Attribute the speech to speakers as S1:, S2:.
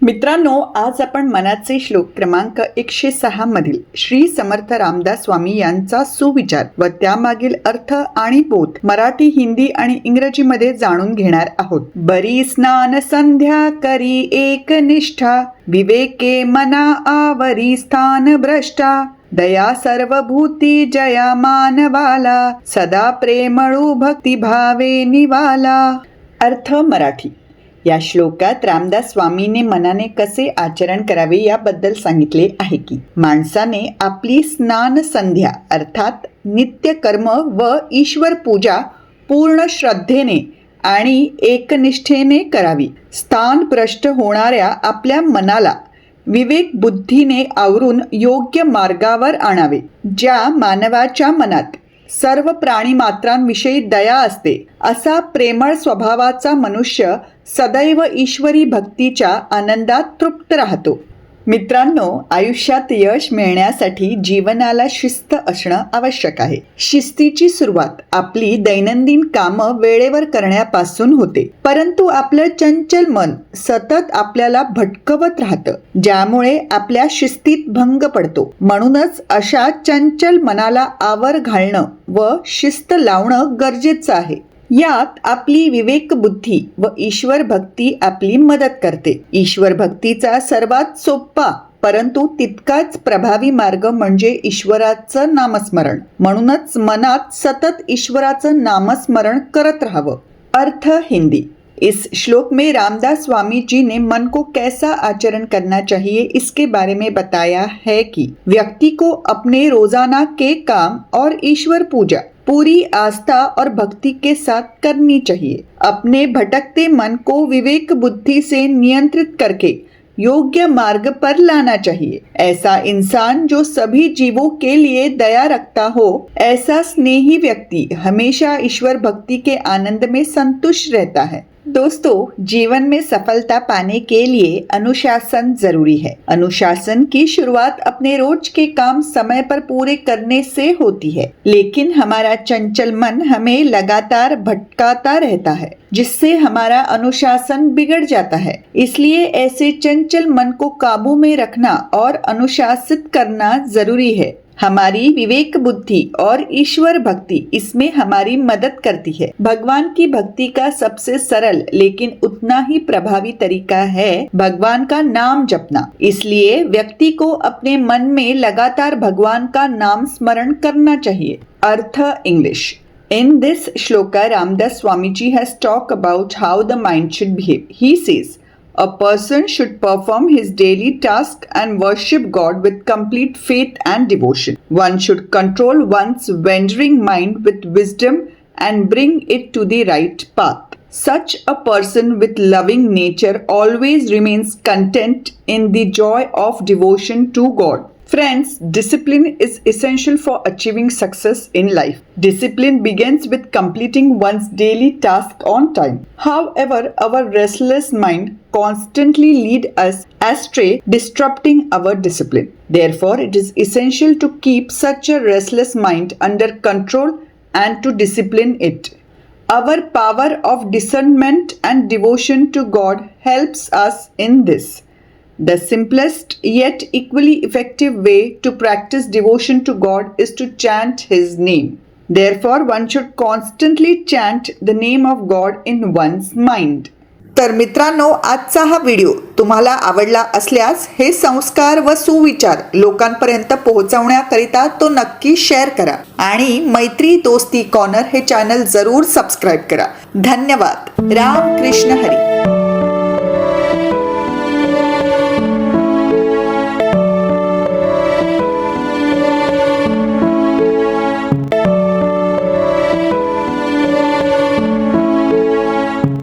S1: मित्रांनो, आज आपण मनाचे श्लोक क्रमांक 106 मधील श्री समर्थ रामदास स्वामी यांचा सुविचार व त्यामागील अर्थ आणि बोध मराठी, हिंदी आणि इंग्रजीमध्ये जाणून घेणार आहोत. बरी स्नान संध्या करी एकनिष्ठा, विवेके मना आवरी स्थान भ्रष्टा, दया सर्वभूती जया मानवाला, सदा प्रेमळू भक्ती भावे निवाला. अर्थ मराठी. या श्लोकात रामदास स्वामींनी मनाने कसे आचरण करावे याबद्दल सांगितले आहे की माणसाने आपली स्नान संध्या अर्थात नित्य कर्म व ईश्वर पूजा पूर्ण श्रद्धेने आणि एकनिष्ठेने करावी. स्थान भ्रष्ट होणाऱ्या आपल्या मनाला विवेक बुद्धीने आवरून योग्य मार्गावर आणावे. ज्या मानवाच्या मनात सर्व प्राणी मात्रांविषयी दया असते असा प्रेमळ स्वभावाचा मनुष्य सदैव ईश्वरी भक्तीच्या आनंदात तृप्त राहतो. मित्रांनो, आयुष्यात यश मिळण्यासाठी जीवनाला शिस्त असणं आवश्यक आहे. शिस्तीची सुरुवात आपली दैनंदिन कामं वेळेवर करण्यापासून होते, परंतु आपलं चंचल मन सतत आपल्याला भटकवत राहतं, ज्यामुळे आपल्या शिस्तीत भंग पडतो. म्हणूनच अशा चंचल मनाला आवर घालणं व शिस्त लावणं गरजेचं आहे. यात आपली विवेक बुद्धी व ईश्वर भक्ती आपली मदत करते. ईश्वर भक्तीचा सर्वात सोपा परंतु तितकाच प्रभावी मार्ग म्हणजे ईश्वराचं नामस्मरण. म्हणूनच मनात सतत ईश्वराचं नामस्मरण करत राहावं. अर्थ हिंदी. इस श्लोक में रामदास स्वामी जी ने मन को कैसा आचरण करना चाहिए इसके बारे में बताया है कि व्यक्ति को अपने रोजाना के काम और ईश्वर पूजा पूरी आस्था और भक्ति के साथ करनी चाहिए. अपने भटकते मन को विवेक बुद्धि से नियंत्रित करके योग्य मार्ग पर लाना चाहिए. ऐसा इंसान जो सभी जीवों के लिए दया रखता हो, ऐसा स्नेही व्यक्ति हमेशा ईश्वर भक्ति के आनंद में संतुष्ट रहता है. दोस्तों, जीवन में सफलता पाने के लिए अनुशासन जरूरी है. अनुशासन की शुरुआत अपने रोज के काम समय पर पूरे करने से होती है, लेकिन हमारा चंचल मन हमें लगातार भटकाता रहता है, जिससे हमारा अनुशासन बिगड़ जाता है. इसलिए ऐसे चंचल मन को काबू में रखना और अनुशासित करना जरूरी है. हमारी विवेक बुद्धि और ईश्वर भक्ति इसमें हमारी मदद करती है. भगवान की भक्ति का सबसे सरल लेकिन उतना ही प्रभावी तरीका है भगवान का नाम जपना. इसलिए व्यक्ति को अपने मन में लगातार भगवान का नाम स्मरण करना चाहिए. अर्थ English. In this shloka, Ramdas Swamiji has talked about how the mind should behave. He says, a person should perform his daily task and worship God with complete faith and devotion. One should control one's wandering mind with wisdom and bring it to the right path. Such a person with loving nature always remains content in the joy of devotion to God. Friends, discipline is essential for achieving success in life. Discipline begins with completing one's daily task on time. However, our restless mind constantly leads us astray, disrupting our discipline. Therefore, it is essential to keep such a restless mind under control and to discipline it. Our power of discernment and devotion to God helps us in this. The simplest yet equally effective way to practice devotion to God is to chant His name. Therefore, one should constantly chant the name of God in one's mind. तर मित्रांनो, आजचा हा video तुम्हाला आवडला असल्यास हे संस्कार व सुविचार लोकांपर्यंत पोहोचवण्याकरिता तो नक्की शेअर करा आणि मैत्री दोस्ती कॉर्नर हे चॅनल जरूर सबस्क्राईब करा. धन्यवाद. राम कृष्ण हरी.